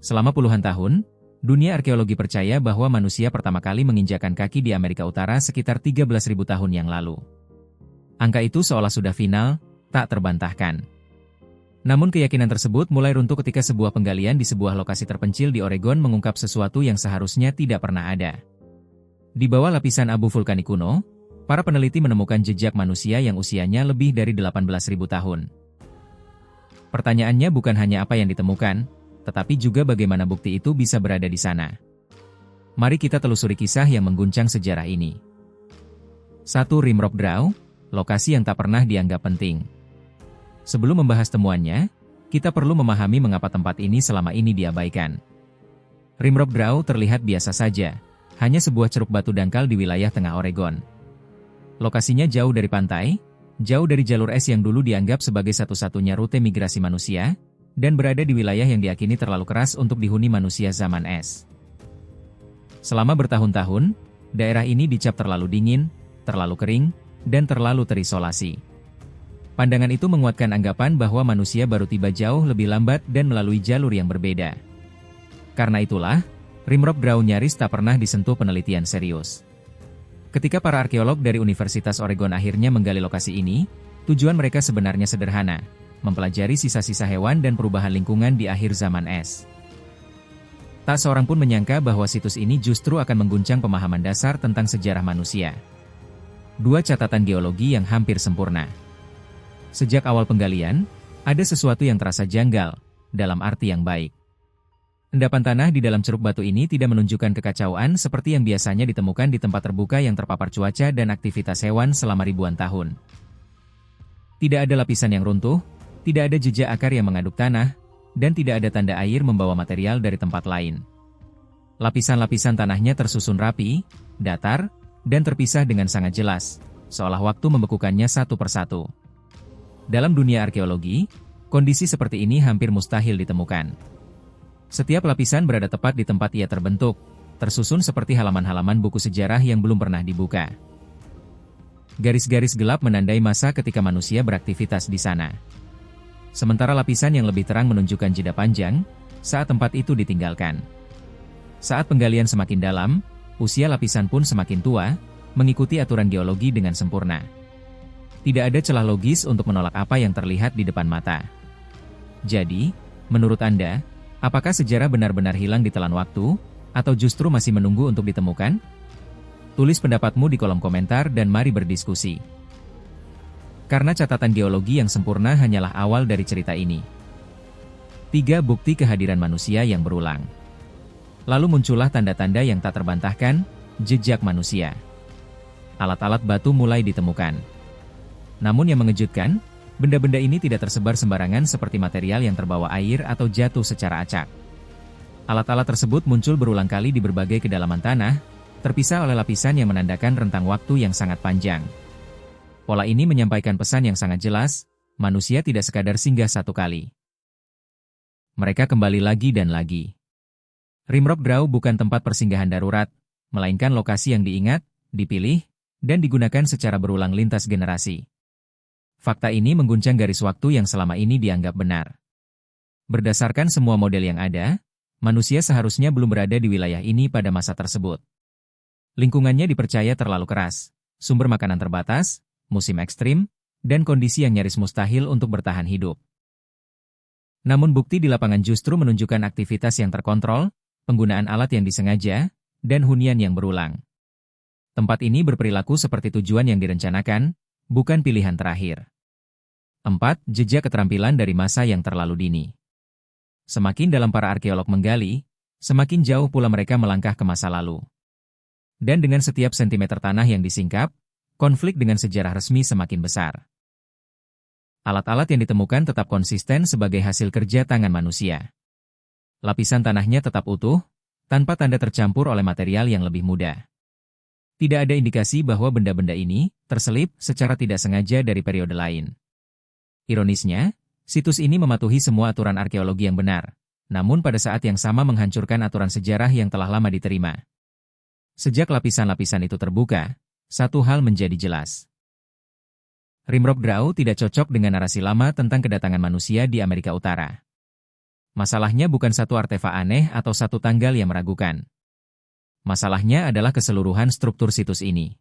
Selama puluhan tahun, dunia arkeologi percaya bahwa manusia pertama kali menginjakan kaki di Amerika Utara sekitar 13.000 tahun yang lalu. Angka itu seolah sudah final, tak terbantahkan. Namun keyakinan tersebut mulai runtuh ketika sebuah penggalian di sebuah lokasi terpencil di Oregon mengungkap sesuatu yang seharusnya tidak pernah ada. Di bawah lapisan abu vulkanik kuno, para peneliti menemukan jejak manusia yang usianya lebih dari 18.000 tahun. Pertanyaannya bukan hanya apa yang ditemukan, tetapi juga bagaimana bukti itu bisa berada di sana. Mari kita telusuri kisah yang mengguncang sejarah ini. 1. Rimrock Draw, lokasi yang tak pernah dianggap penting. Sebelum membahas temuannya, kita perlu memahami mengapa tempat ini selama ini diabaikan. Rimrock Draw terlihat biasa saja, hanya sebuah ceruk batu dangkal di wilayah tengah Oregon. Lokasinya jauh dari pantai, jauh dari jalur es yang dulu dianggap sebagai satu-satunya rute migrasi manusia, dan berada di wilayah yang diakini terlalu keras untuk dihuni manusia zaman es. Selama bertahun-tahun, daerah ini dicap terlalu dingin, terlalu kering, dan terlalu terisolasi. Pandangan itu menguatkan anggapan bahwa manusia baru tiba jauh lebih lambat dan melalui jalur yang berbeda. Karena itulah, Rimrock Draw nyaris tak pernah disentuh penelitian serius. Ketika para arkeolog dari Universitas Oregon akhirnya menggali lokasi ini, tujuan mereka sebenarnya sederhana: mempelajari sisa-sisa hewan dan perubahan lingkungan di akhir zaman es. Tak seorang pun menyangka bahwa situs ini justru akan mengguncang pemahaman dasar tentang sejarah manusia. 2 catatan geologi yang hampir sempurna. Sejak awal penggalian, ada sesuatu yang terasa janggal, dalam arti yang baik. Endapan tanah di dalam ceruk batu ini tidak menunjukkan kekacauan seperti yang biasanya ditemukan di tempat terbuka yang terpapar cuaca dan aktivitas hewan selama ribuan tahun. Tidak ada lapisan yang runtuh, tidak ada jejak akar yang mengaduk tanah, dan tidak ada tanda air membawa material dari tempat lain. Lapisan-lapisan tanahnya tersusun rapi, datar, dan terpisah dengan sangat jelas, seolah waktu membekukannya satu persatu. Dalam dunia arkeologi, kondisi seperti ini hampir mustahil ditemukan. Setiap lapisan berada tepat di tempat ia terbentuk, tersusun seperti halaman-halaman buku sejarah yang belum pernah dibuka. Garis-garis gelap menandai masa ketika manusia beraktivitas di sana. Sementara lapisan yang lebih terang menunjukkan jeda panjang, saat tempat itu ditinggalkan. Saat penggalian semakin dalam, usia lapisan pun semakin tua, mengikuti aturan geologi dengan sempurna. Tidak ada celah logis untuk menolak apa yang terlihat di depan mata. Jadi, menurut Anda, apakah sejarah benar-benar hilang ditelan waktu, atau justru masih menunggu untuk ditemukan? Tulis pendapatmu di kolom komentar dan mari berdiskusi. Karena catatan geologi yang sempurna hanyalah awal dari cerita ini. 3. Bukti kehadiran manusia yang berulang. Lalu muncullah tanda-tanda yang tak terbantahkan, jejak manusia. Alat-alat batu mulai ditemukan. Namun yang mengejutkan, benda-benda ini tidak tersebar sembarangan seperti material yang terbawa air atau jatuh secara acak. Alat-alat tersebut muncul berulang kali di berbagai kedalaman tanah, terpisah oleh lapisan yang menandakan rentang waktu yang sangat panjang. Pola ini menyampaikan pesan yang sangat jelas, manusia tidak sekadar singgah satu kali. Mereka kembali lagi dan lagi. Rimrock Draw bukan tempat persinggahan darurat, melainkan lokasi yang diingat, dipilih, dan digunakan secara berulang lintas generasi. Fakta ini mengguncang garis waktu yang selama ini dianggap benar. Berdasarkan semua model yang ada, manusia seharusnya belum berada di wilayah ini pada masa tersebut. Lingkungannya dipercaya terlalu keras, sumber makanan terbatas, musim ekstrim, dan kondisi yang nyaris mustahil untuk bertahan hidup. Namun bukti di lapangan justru menunjukkan aktivitas yang terkontrol, penggunaan alat yang disengaja, dan hunian yang berulang. Tempat ini berperilaku seperti tujuan yang direncanakan, bukan pilihan terakhir. 4. Jejak keterampilan dari masa yang terlalu dini. Semakin dalam para arkeolog menggali, semakin jauh pula mereka melangkah ke masa lalu. Dan dengan setiap sentimeter tanah yang disingkap, konflik dengan sejarah resmi semakin besar. Alat-alat yang ditemukan tetap konsisten sebagai hasil kerja tangan manusia. Lapisan tanahnya tetap utuh, tanpa tanda tercampur oleh material yang lebih mudah. Tidak ada indikasi bahwa benda-benda ini terselip secara tidak sengaja dari periode lain. Ironisnya, situs ini mematuhi semua aturan arkeologi yang benar, namun pada saat yang sama menghancurkan aturan sejarah yang telah lama diterima. Sejak lapisan-lapisan itu terbuka, satu hal menjadi jelas. Rimrock Draw tidak cocok dengan narasi lama tentang kedatangan manusia di Amerika Utara. Masalahnya bukan satu artefak aneh atau satu tanggal yang meragukan. Masalahnya adalah keseluruhan struktur situs ini.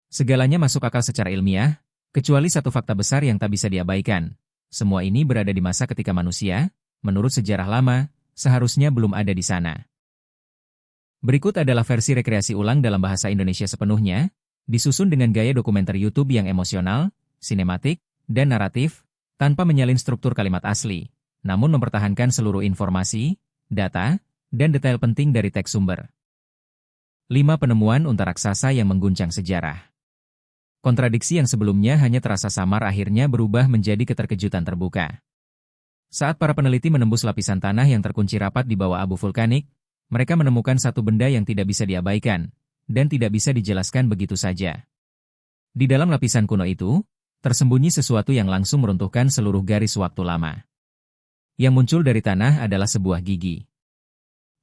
Segalanya masuk akal secara ilmiah, kecuali satu fakta besar yang tak bisa diabaikan. Semua ini berada di masa ketika manusia, menurut sejarah lama, seharusnya belum ada di sana. Berikut adalah versi rekreasi ulang dalam bahasa Indonesia sepenuhnya, disusun dengan gaya dokumenter YouTube yang emosional, sinematik, dan naratif, tanpa menyalin struktur kalimat asli, namun mempertahankan seluruh informasi, data, dan detail penting dari teks sumber. 5 penemuan unta raksasa yang mengguncang sejarah. Kontradiksi yang sebelumnya hanya terasa samar akhirnya berubah menjadi keterkejutan terbuka. Saat para peneliti menembus lapisan tanah yang terkunci rapat di bawah abu vulkanik, mereka menemukan satu benda yang tidak bisa diabaikan, dan tidak bisa dijelaskan begitu saja. Di dalam lapisan kuno itu, tersembunyi sesuatu yang langsung meruntuhkan seluruh garis waktu lama. Yang muncul dari tanah adalah sebuah gigi.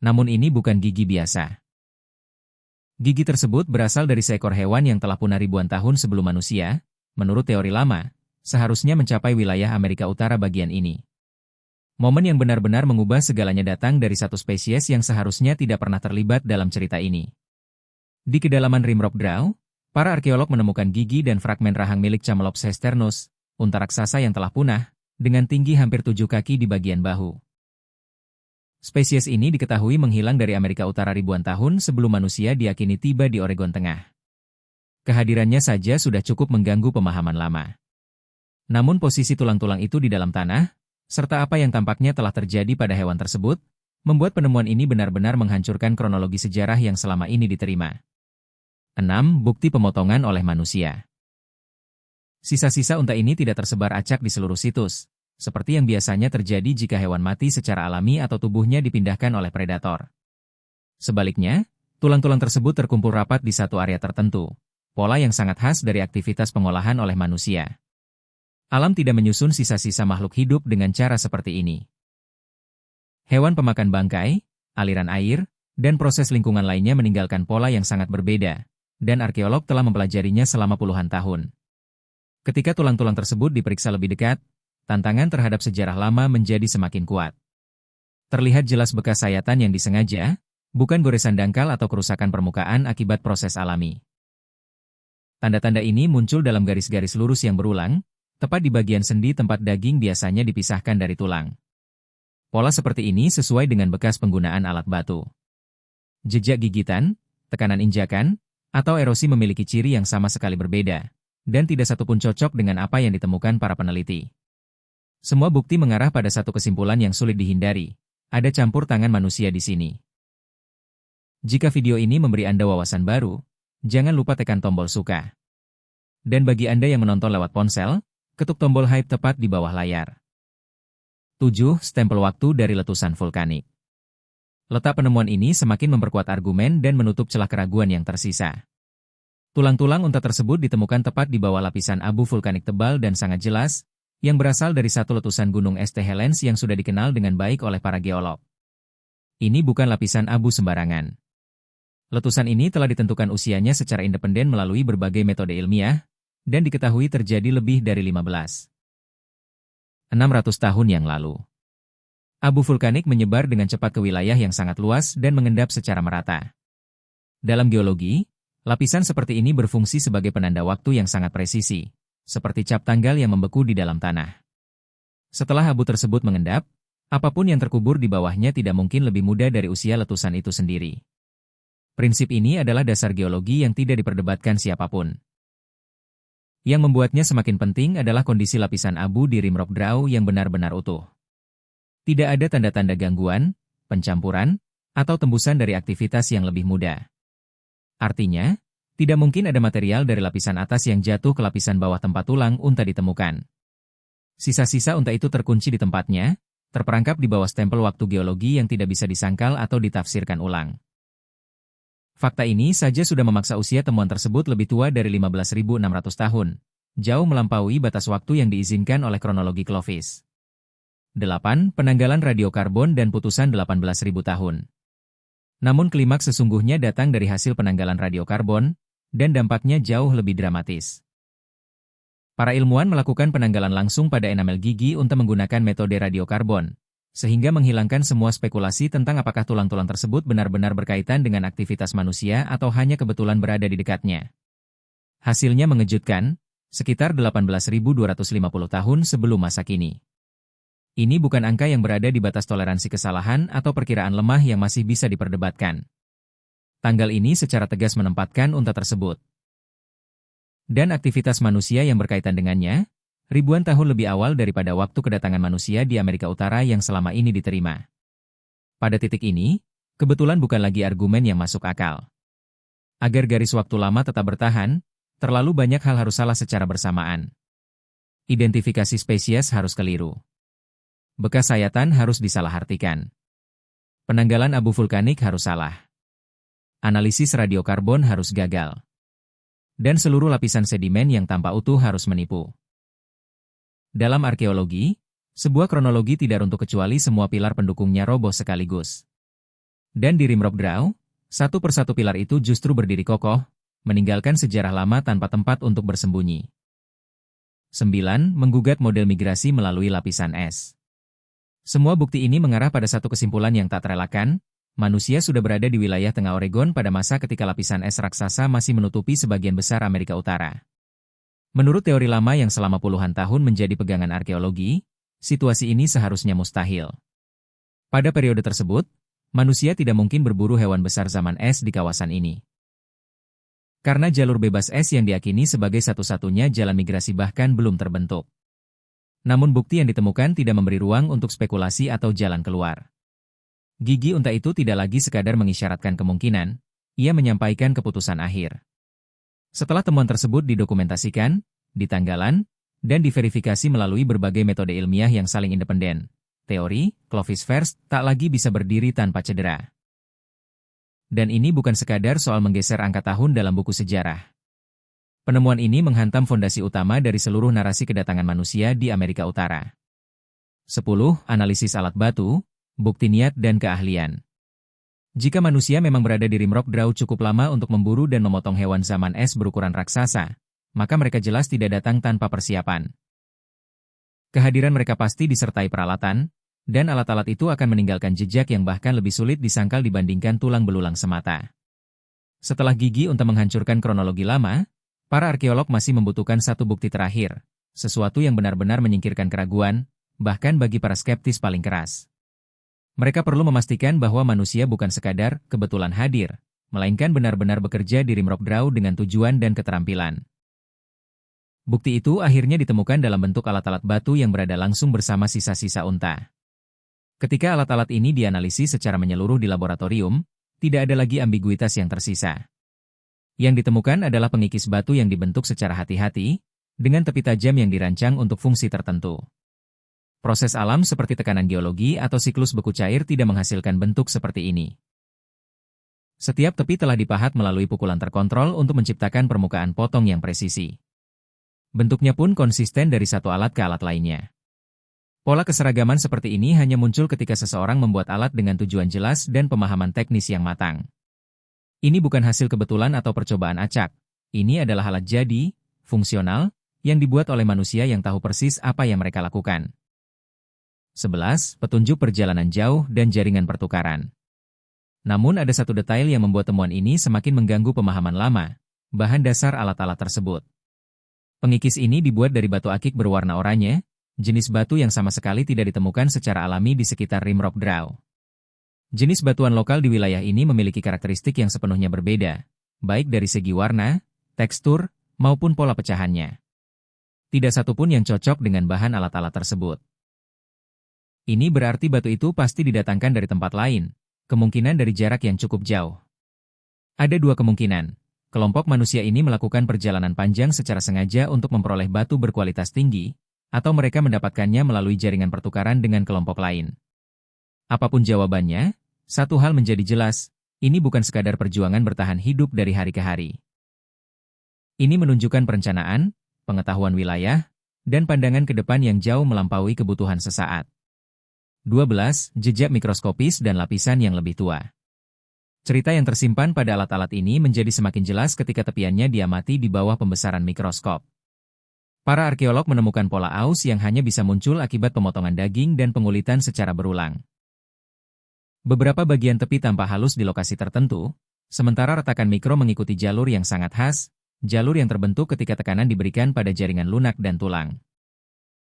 Namun ini bukan gigi biasa. Gigi tersebut berasal dari seekor hewan yang telah punah ribuan tahun sebelum manusia, menurut teori lama, seharusnya mencapai wilayah Amerika Utara bagian ini. Momen yang benar-benar mengubah segalanya datang dari satu spesies yang seharusnya tidak pernah terlibat dalam cerita ini. Di kedalaman Rim Rock Draw, para arkeolog menemukan gigi dan fragmen rahang milik Camelops hesternus, unta raksasa yang telah punah, dengan tinggi hampir 7 kaki di bagian bahu. Spesies ini diketahui menghilang dari Amerika Utara ribuan tahun sebelum manusia diyakini tiba di Oregon Tengah. Kehadirannya saja sudah cukup mengganggu pemahaman lama. Namun posisi tulang-tulang itu di dalam tanah, serta apa yang tampaknya telah terjadi pada hewan tersebut, membuat penemuan ini benar-benar menghancurkan kronologi sejarah yang selama ini diterima. 6. Bukti pemotongan oleh manusia. Sisa-sisa unta ini tidak tersebar acak di seluruh situs, seperti yang biasanya terjadi jika hewan mati secara alami atau tubuhnya dipindahkan oleh predator. Sebaliknya, tulang-tulang tersebut terkumpul rapat di satu area tertentu, pola yang sangat khas dari aktivitas pengolahan oleh manusia. Alam tidak menyusun sisa-sisa makhluk hidup dengan cara seperti ini. Hewan pemakan bangkai, aliran air, dan proses lingkungan lainnya meninggalkan pola yang sangat berbeda, dan arkeolog telah mempelajarinya selama puluhan tahun. Ketika tulang-tulang tersebut diperiksa lebih dekat, tantangan terhadap sejarah lama menjadi semakin kuat. Terlihat jelas bekas sayatan yang disengaja, bukan goresan dangkal atau kerusakan permukaan akibat proses alami. Tanda-tanda ini muncul dalam garis-garis lurus yang berulang, tepat di bagian sendi tempat daging biasanya dipisahkan dari tulang. Pola seperti ini sesuai dengan bekas penggunaan alat batu. Jejak gigitan, tekanan injakan, atau erosi memiliki ciri yang sama sekali berbeda, dan tidak satupun cocok dengan apa yang ditemukan para peneliti. Semua bukti mengarah pada satu kesimpulan yang sulit dihindari, ada campur tangan manusia di sini. Jika video ini memberi Anda wawasan baru, jangan lupa tekan tombol suka. Dan bagi Anda yang menonton lewat ponsel, ketuk tombol hype tepat di bawah layar. 7. Stempel waktu dari letusan vulkanik. Letak penemuan ini semakin memperkuat argumen dan menutup celah keraguan yang tersisa. Tulang-tulang unta tersebut ditemukan tepat di bawah lapisan abu vulkanik tebal dan sangat jelas, yang berasal dari satu letusan gunung St. Helens yang sudah dikenal dengan baik oleh para geolog. Ini bukan lapisan abu sembarangan. Letusan ini telah ditentukan usianya secara independen melalui berbagai metode ilmiah, dan diketahui terjadi lebih dari 600 tahun yang lalu. Abu vulkanik menyebar dengan cepat ke wilayah yang sangat luas dan mengendap secara merata. Dalam geologi, lapisan seperti ini berfungsi sebagai penanda waktu yang sangat presisi, seperti cap tanggal yang membeku di dalam tanah. Setelah abu tersebut mengendap, apapun yang terkubur di bawahnya tidak mungkin lebih muda dari usia letusan itu sendiri. Prinsip ini adalah dasar geologi yang tidak diperdebatkan siapapun. Yang membuatnya semakin penting adalah kondisi lapisan abu di Rim Rock Draw yang benar-benar utuh. Tidak ada tanda-tanda gangguan, pencampuran, atau tembusan dari aktivitas yang lebih muda. Artinya, tidak mungkin ada material dari lapisan atas yang jatuh ke lapisan bawah tempat tulang unta ditemukan. Sisa-sisa unta itu terkunci di tempatnya, terperangkap di bawah stempel waktu geologi yang tidak bisa disangkal atau ditafsirkan ulang. Fakta ini saja sudah memaksa usia temuan tersebut lebih tua dari 15.600 tahun, jauh melampaui batas waktu yang diizinkan oleh kronologi Clovis. 8. Penanggalan radiokarbon dan putusan 18.000 tahun. Namun klimaks sesungguhnya datang dari hasil penanggalan radiokarbon, dan dampaknya jauh lebih dramatis. Para ilmuwan melakukan penanggalan langsung pada enamel gigi untuk menggunakan metode radiokarbon, sehingga menghilangkan semua spekulasi tentang apakah tulang-tulang tersebut benar-benar berkaitan dengan aktivitas manusia atau hanya kebetulan berada di dekatnya. Hasilnya mengejutkan, sekitar 18.250 tahun sebelum masa kini. Ini bukan angka yang berada di batas toleransi kesalahan atau perkiraan lemah yang masih bisa diperdebatkan. Tanggal ini secara tegas menempatkan unta tersebut. Dan aktivitas manusia yang berkaitan dengannya, ribuan tahun lebih awal daripada waktu kedatangan manusia di Amerika Utara yang selama ini diterima. Pada titik ini, kebetulan bukan lagi argumen yang masuk akal. Agar garis waktu lama tetap bertahan, terlalu banyak hal harus salah secara bersamaan. Identifikasi spesies harus keliru. Bekas sayatan harus disalahartikan. Penanggalan abu vulkanik harus salah. Analisis radiokarbon harus gagal. Dan seluruh lapisan sedimen yang tanpa utuh harus menipu. Dalam arkeologi, sebuah kronologi tidak runtuh kecuali semua pilar pendukungnya roboh sekaligus. Dan di Rimrock Draw, satu persatu pilar itu justru berdiri kokoh, meninggalkan sejarah lama tanpa tempat untuk bersembunyi. 9. Menggugat model migrasi melalui lapisan es. Semua bukti ini mengarah pada satu kesimpulan yang tak terelakkan, manusia sudah berada di wilayah tengah Oregon pada masa ketika lapisan es raksasa masih menutupi sebagian besar Amerika Utara. Menurut teori lama yang selama puluhan tahun menjadi pegangan arkeologi, situasi ini seharusnya mustahil. Pada periode tersebut, manusia tidak mungkin berburu hewan besar zaman es di kawasan ini. Karena jalur bebas es yang diyakini sebagai satu-satunya jalan migrasi bahkan belum terbentuk. Namun bukti yang ditemukan tidak memberi ruang untuk spekulasi atau jalan keluar. Gigi unta itu tidak lagi sekadar mengisyaratkan kemungkinan, ia menyampaikan keputusan akhir. Setelah temuan tersebut didokumentasikan, ditanggalan, dan diverifikasi melalui berbagai metode ilmiah yang saling independen, teori Clovis First tak lagi bisa berdiri tanpa cedera. Dan ini bukan sekadar soal menggeser angka tahun dalam buku sejarah. Penemuan ini menghantam fondasi utama dari seluruh narasi kedatangan manusia di Amerika Utara. 10. Analisis alat batu, bukti niat dan keahlian. Jika manusia memang berada di Rimrock Draw cukup lama untuk memburu dan memotong hewan zaman es berukuran raksasa, maka mereka jelas tidak datang tanpa persiapan. Kehadiran mereka pasti disertai peralatan, dan alat-alat itu akan meninggalkan jejak yang bahkan lebih sulit disangkal dibandingkan tulang belulang semata. Setelah gigi unta menghancurkan kronologi lama, para arkeolog masih membutuhkan satu bukti terakhir, sesuatu yang benar-benar menyingkirkan keraguan, bahkan bagi para skeptis paling keras. Mereka perlu memastikan bahwa manusia bukan sekadar kebetulan hadir, melainkan benar-benar bekerja di Rimrock Draw dengan tujuan dan keterampilan. Bukti itu akhirnya ditemukan dalam bentuk alat-alat batu yang berada langsung bersama sisa-sisa unta. Ketika alat-alat ini dianalisis secara menyeluruh di laboratorium, tidak ada lagi ambiguitas yang tersisa. Yang ditemukan adalah pengikis batu yang dibentuk secara hati-hati, dengan tepi tajam yang dirancang untuk fungsi tertentu. Proses alam seperti tekanan geologi atau siklus beku cair tidak menghasilkan bentuk seperti ini. Setiap tepi telah dipahat melalui pukulan terkontrol untuk menciptakan permukaan potong yang presisi. Bentuknya pun konsisten dari satu alat ke alat lainnya. Pola keseragaman seperti ini hanya muncul ketika seseorang membuat alat dengan tujuan jelas dan pemahaman teknis yang matang. Ini bukan hasil kebetulan atau percobaan acak. Ini adalah alat jadi, fungsional, yang dibuat oleh manusia yang tahu persis apa yang mereka lakukan. 11. Petunjuk perjalanan jauh dan jaringan pertukaran. Namun ada satu detail yang membuat temuan ini semakin mengganggu pemahaman lama, bahan dasar alat-alat tersebut. Pengikis ini dibuat dari batu akik berwarna oranye, jenis batu yang sama sekali tidak ditemukan secara alami di sekitar Rimrock Draw. Jenis batuan lokal di wilayah ini memiliki karakteristik yang sepenuhnya berbeda, baik dari segi warna, tekstur, maupun pola pecahannya. Tidak satupun yang cocok dengan bahan alat-alat tersebut. Ini berarti batu itu pasti didatangkan dari tempat lain, kemungkinan dari jarak yang cukup jauh. Ada dua kemungkinan. Kelompok manusia ini melakukan perjalanan panjang secara sengaja untuk memperoleh batu berkualitas tinggi, atau mereka mendapatkannya melalui jaringan pertukaran dengan kelompok lain. Apapun jawabannya, satu hal menjadi jelas, ini bukan sekadar perjuangan bertahan hidup dari hari ke hari. Ini menunjukkan perencanaan, pengetahuan wilayah, dan pandangan ke depan yang jauh melampaui kebutuhan sesaat. 12. Jejak mikroskopis dan lapisan yang lebih tua. Cerita yang tersimpan pada alat-alat ini menjadi semakin jelas ketika tepiannya diamati di bawah pembesaran mikroskop. Para arkeolog menemukan pola aus yang hanya bisa muncul akibat pemotongan daging dan pengulitan secara berulang. Beberapa bagian tepi tampak halus di lokasi tertentu, sementara retakan mikro mengikuti jalur yang sangat khas, jalur yang terbentuk ketika tekanan diberikan pada jaringan lunak dan tulang.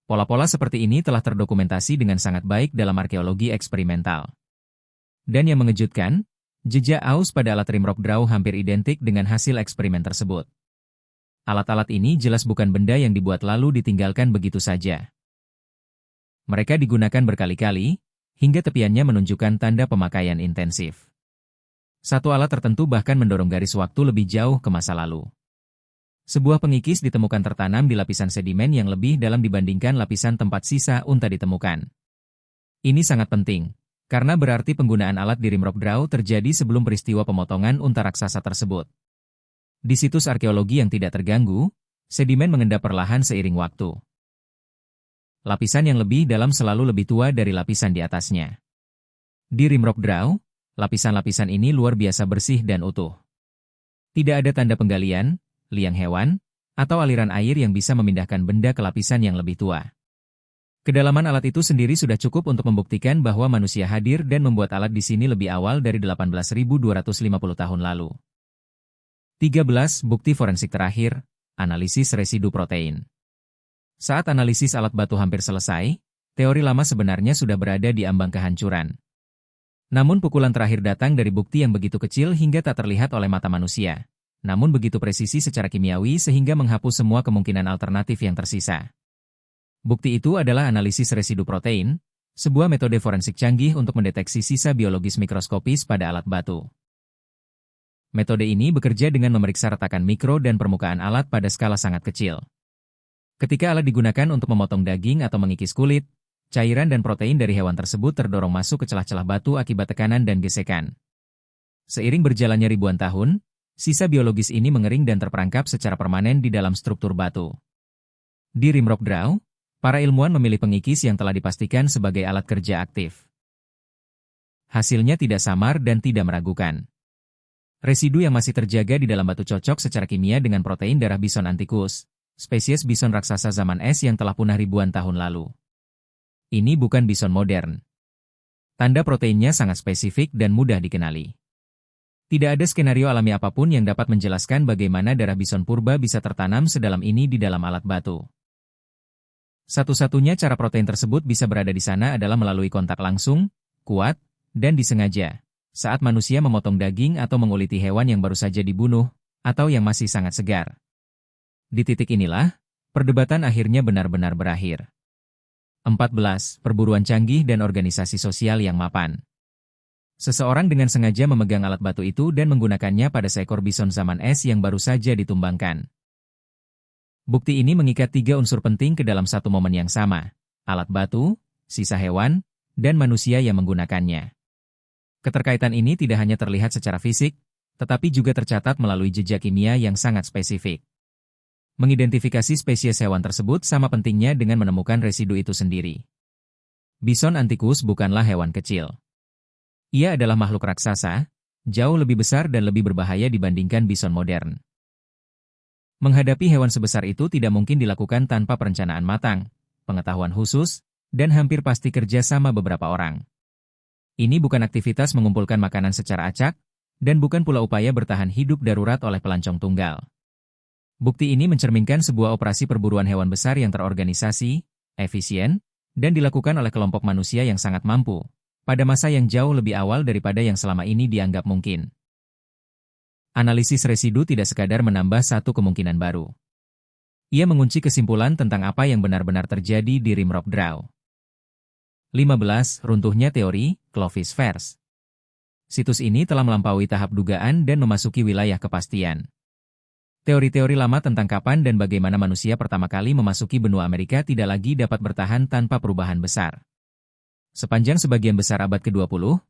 Pola-pola seperti ini telah terdokumentasi dengan sangat baik dalam arkeologi eksperimental. Dan yang mengejutkan, jejak aus pada alat rimrock draw hampir identik dengan hasil eksperimen tersebut. Alat-alat ini jelas bukan benda yang dibuat lalu ditinggalkan begitu saja. Mereka digunakan berkali-kali, hingga tepiannya menunjukkan tanda pemakaian intensif. Satu alat tertentu bahkan mendorong garis waktu lebih jauh ke masa lalu. Sebuah pengikis ditemukan tertanam di lapisan sedimen yang lebih dalam dibandingkan lapisan tempat sisa unta ditemukan. Ini sangat penting, karena berarti penggunaan alat di rimrock draw terjadi sebelum peristiwa pemotongan unta raksasa tersebut. Di situs arkeologi yang tidak terganggu, sedimen mengendap perlahan seiring waktu. Lapisan yang lebih dalam selalu lebih tua dari lapisan di atasnya. Di rimrock draw, lapisan-lapisan ini luar biasa bersih dan utuh. Tidak ada tanda penggalian, liang hewan, atau aliran air yang bisa memindahkan benda ke lapisan yang lebih tua. Kedalaman alat itu sendiri sudah cukup untuk membuktikan bahwa manusia hadir dan membuat alat di sini lebih awal dari 18.250 tahun lalu. 13. Bukti forensik terakhir, analisis residu protein. Saat analisis alat batu hampir selesai, teori lama sebenarnya sudah berada di ambang kehancuran. Namun pukulan terakhir datang dari bukti yang begitu kecil hingga tak terlihat oleh mata manusia, namun begitu presisi secara kimiawi sehingga menghapus semua kemungkinan alternatif yang tersisa. Bukti itu adalah analisis residu protein, sebuah metode forensik canggih untuk mendeteksi sisa biologis mikroskopis pada alat batu. Metode ini bekerja dengan memeriksa retakan mikro dan permukaan alat pada skala sangat kecil. Ketika alat digunakan untuk memotong daging atau mengikis kulit, cairan dan protein dari hewan tersebut terdorong masuk ke celah-celah batu akibat tekanan dan gesekan. Seiring berjalannya ribuan tahun, sisa biologis ini mengering dan terperangkap secara permanen di dalam struktur batu. Di rimrock draw, para ilmuwan memilih pengikis yang telah dipastikan sebagai alat kerja aktif. Hasilnya tidak samar dan tidak meragukan. Residu yang masih terjaga di dalam batu cocok secara kimia dengan protein darah bison antikus, spesies bison raksasa zaman es yang telah punah ribuan tahun lalu. Ini bukan bison modern. Tanda proteinnya sangat spesifik dan mudah dikenali. Tidak ada skenario alami apapun yang dapat menjelaskan bagaimana darah bison purba bisa tertanam sedalam ini di dalam alat batu. Satu-satunya cara protein tersebut bisa berada di sana adalah melalui kontak langsung, kuat, dan disengaja, saat manusia memotong daging atau menguliti hewan yang baru saja dibunuh, atau yang masih sangat segar. Di titik inilah, perdebatan akhirnya benar-benar berakhir. 14. Perburuan canggih dan organisasi sosial yang mapan. Seseorang dengan sengaja memegang alat batu itu dan menggunakannya pada seekor bison zaman es yang baru saja ditumbangkan. Bukti ini mengikat 3 unsur penting ke dalam satu momen yang sama: alat batu, sisa hewan, dan manusia yang menggunakannya. Keterkaitan ini tidak hanya terlihat secara fisik, tetapi juga tercatat melalui jejak kimia yang sangat spesifik. Mengidentifikasi spesies hewan tersebut sama pentingnya dengan menemukan residu itu sendiri. Bison antikus bukanlah hewan kecil. Ia adalah makhluk raksasa, jauh lebih besar dan lebih berbahaya dibandingkan bison modern. Menghadapi hewan sebesar itu tidak mungkin dilakukan tanpa perencanaan matang, pengetahuan khusus, dan hampir pasti kerja sama beberapa orang. Ini bukan aktivitas mengumpulkan makanan secara acak, dan bukan pula upaya bertahan hidup darurat oleh pelancong tunggal. Bukti ini mencerminkan sebuah operasi perburuan hewan besar yang terorganisasi, efisien, dan dilakukan oleh kelompok manusia yang sangat mampu, pada masa yang jauh lebih awal daripada yang selama ini dianggap mungkin. Analisis residu tidak sekadar menambah satu kemungkinan baru. Ia mengunci kesimpulan tentang apa yang benar-benar terjadi di rimrock draw. 15. Runtuhnya teori Clovis Verse. Situs ini telah melampaui tahap dugaan dan memasuki wilayah kepastian. Teori-teori lama tentang kapan dan bagaimana manusia pertama kali memasuki benua Amerika tidak lagi dapat bertahan tanpa perubahan besar. Sepanjang sebagian besar abad ke-20,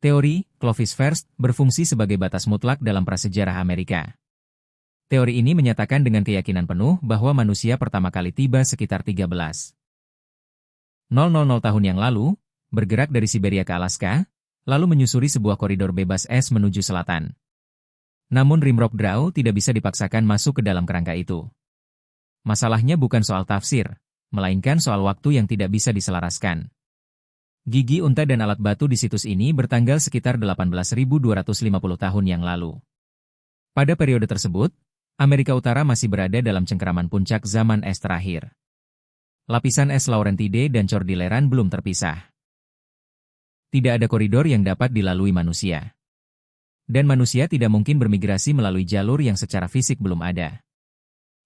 teori Clovis Verse berfungsi sebagai batas mutlak dalam prasejarah Amerika. Teori ini menyatakan dengan keyakinan penuh bahwa manusia pertama kali tiba sekitar 13.000 tahun yang lalu, bergerak dari Siberia ke Alaska, lalu menyusuri sebuah koridor bebas es menuju selatan. Namun rimrock draw tidak bisa dipaksakan masuk ke dalam kerangka itu. Masalahnya bukan soal tafsir, melainkan soal waktu yang tidak bisa diselaraskan. Gigi unta dan alat batu di situs ini bertanggal sekitar 18.250 tahun yang lalu. Pada periode tersebut, Amerika Utara masih berada dalam cengkeraman puncak zaman es terakhir. Lapisan es Laurentide dan Cordilleran belum terpisah. Tidak ada koridor yang dapat dilalui manusia. Dan manusia tidak mungkin bermigrasi melalui jalur yang secara fisik belum ada.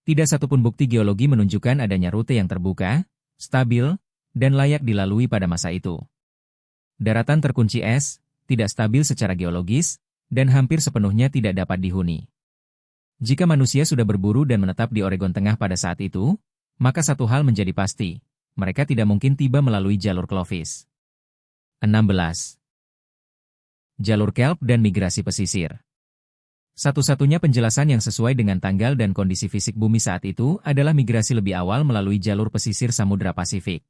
Tidak satupun bukti geologi menunjukkan adanya rute yang terbuka, stabil, dan layak dilalui pada masa itu. Daratan terkunci es, tidak stabil secara geologis, dan hampir sepenuhnya tidak dapat dihuni. Jika manusia sudah berburu dan menetap di Oregon Tengah pada saat itu, maka satu hal menjadi pasti, mereka tidak mungkin tiba melalui jalur Clovis. 16. Jalur kelp dan migrasi pesisir. Satu-satunya penjelasan yang sesuai dengan tanggal dan kondisi fisik bumi saat itu adalah migrasi lebih awal melalui jalur pesisir Samudra Pasifik.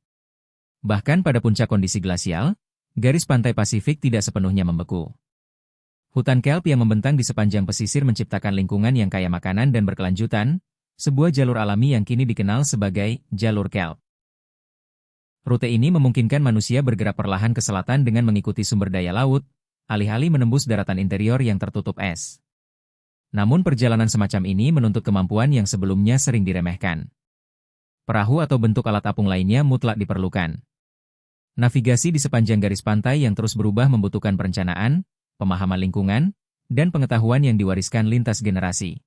Bahkan pada puncak kondisi glasial, garis pantai Pasifik tidak sepenuhnya membeku. Hutan kelp yang membentang di sepanjang pesisir menciptakan lingkungan yang kaya makanan dan berkelanjutan, sebuah jalur alami yang kini dikenal sebagai jalur kelp. Rute ini memungkinkan manusia bergerak perlahan ke selatan dengan mengikuti sumber daya laut, alih-alih menembus daratan interior yang tertutup es. Namun perjalanan semacam ini menuntut kemampuan yang sebelumnya sering diremehkan. Perahu atau bentuk alat apung lainnya mutlak diperlukan. Navigasi di sepanjang garis pantai yang terus berubah membutuhkan perencanaan, pemahaman lingkungan, dan pengetahuan yang diwariskan lintas generasi.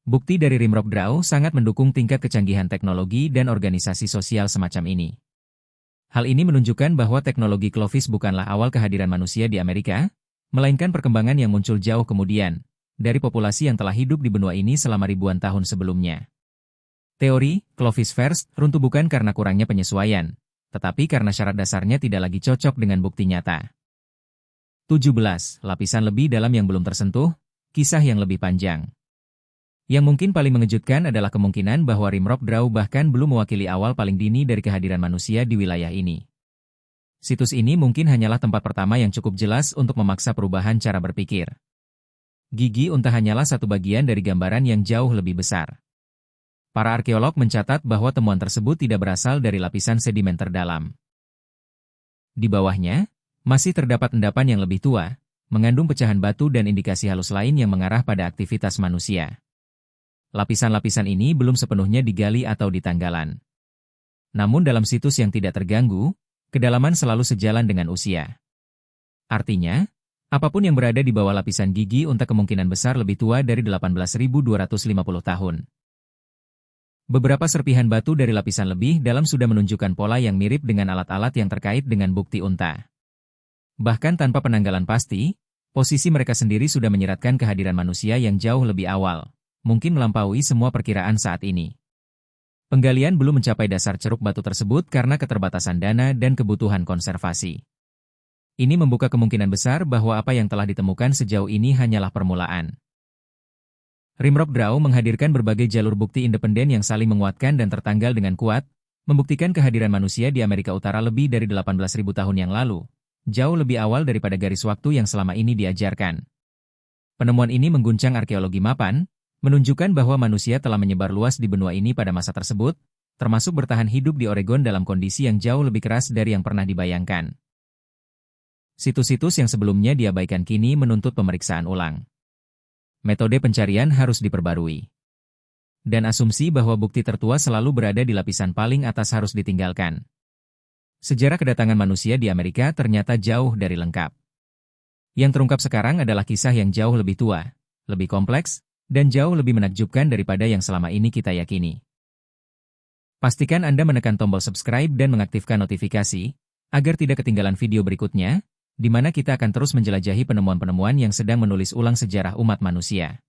Bukti dari Rimrock Draw sangat mendukung tingkat kecanggihan teknologi dan organisasi sosial semacam ini. Hal ini menunjukkan bahwa teknologi Clovis bukanlah awal kehadiran manusia di Amerika, melainkan perkembangan yang muncul jauh kemudian, dari populasi yang telah hidup di benua ini selama ribuan tahun sebelumnya. Teori, Clovis first, runtuh bukan karena kurangnya penyesuaian, tetapi karena syarat dasarnya tidak lagi cocok dengan bukti nyata. 17. Lapisan lebih dalam yang belum tersentuh, kisah yang lebih panjang. Yang mungkin paling mengejutkan adalah kemungkinan bahwa Rimrock Draw bahkan belum mewakili awal paling dini dari kehadiran manusia di wilayah ini. Situs ini mungkin hanyalah tempat pertama yang cukup jelas untuk memaksa perubahan cara berpikir. Gigi unta hanyalah satu bagian dari gambaran yang jauh lebih besar. Para arkeolog mencatat bahwa temuan tersebut tidak berasal dari lapisan sedimen terdalam. Di bawahnya, masih terdapat endapan yang lebih tua, mengandung pecahan batu dan indikasi halus lain yang mengarah pada aktivitas manusia. Lapisan-lapisan ini belum sepenuhnya digali atau ditanggalan. Namun dalam situs yang tidak terganggu, kedalaman selalu sejalan dengan usia. Artinya, apapun yang berada di bawah lapisan gigi unta kemungkinan besar lebih tua dari 18.250 tahun. Beberapa serpihan batu dari lapisan lebih dalam sudah menunjukkan pola yang mirip dengan alat-alat yang terkait dengan bukti unta. Bahkan tanpa penanggalan pasti, posisi mereka sendiri sudah menyeratkan kehadiran manusia yang jauh lebih awal, mungkin melampaui semua perkiraan saat ini. Penggalian belum mencapai dasar ceruk batu tersebut karena keterbatasan dana dan kebutuhan konservasi. Ini membuka kemungkinan besar bahwa apa yang telah ditemukan sejauh ini hanyalah permulaan. Rimrock Draw menghadirkan berbagai jalur bukti independen yang saling menguatkan dan tertanggal dengan kuat, membuktikan kehadiran manusia di Amerika Utara lebih dari 18.000 tahun yang lalu, jauh lebih awal daripada garis waktu yang selama ini diajarkan. Penemuan ini mengguncang arkeologi mapan, menunjukkan bahwa manusia telah menyebar luas di benua ini pada masa tersebut, termasuk bertahan hidup di Oregon dalam kondisi yang jauh lebih keras dari yang pernah dibayangkan. Situs-situs yang sebelumnya diabaikan kini menuntut pemeriksaan ulang. Metode pencarian harus diperbarui. Dan asumsi bahwa bukti tertua selalu berada di lapisan paling atas harus ditinggalkan. Sejarah kedatangan manusia di Amerika ternyata jauh dari lengkap. Yang terungkap sekarang adalah kisah yang jauh lebih tua, lebih kompleks, dan jauh lebih menakjubkan daripada yang selama ini kita yakini. Pastikan Anda menekan tombol subscribe dan mengaktifkan notifikasi, agar tidak ketinggalan video berikutnya, di mana kita akan terus menjelajahi penemuan-penemuan yang sedang menulis ulang sejarah umat manusia.